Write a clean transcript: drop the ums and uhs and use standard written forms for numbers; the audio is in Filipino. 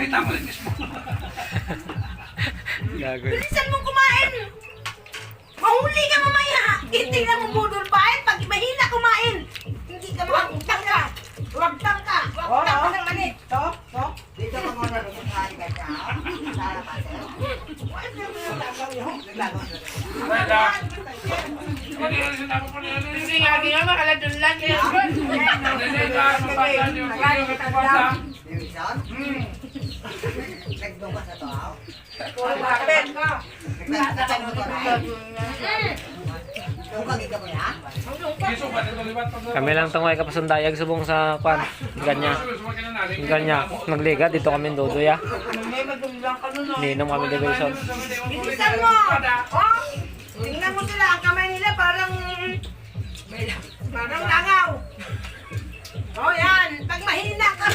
Kita mo rin mismo. Gago. Bilisan mo kumain! Mahuli ka mamaya! Hindi na mo budol pa eh! Pag mahina kumain! Hindi ka makakutang ka! Huwag tang ka! Huwag tang ka ng manit! Dito ka muna rin sa hari ka siya. Sara pa siya. Hindi nga nga makaladun lang kaya Division? Nagdong ka sa to, aw? Bakit? Nagtatang mo to, ay? Yung kagig ka mo ya? Kami lang tungay kapasundayag subong sa kwan. Ganya. Ganya. Nagliga dito kami dodo ya. Ninom kami division. Bilisan mo! Oh! Tingnan mo sila, ang kamay nila parang langaw. Oh yan, pag mahina ka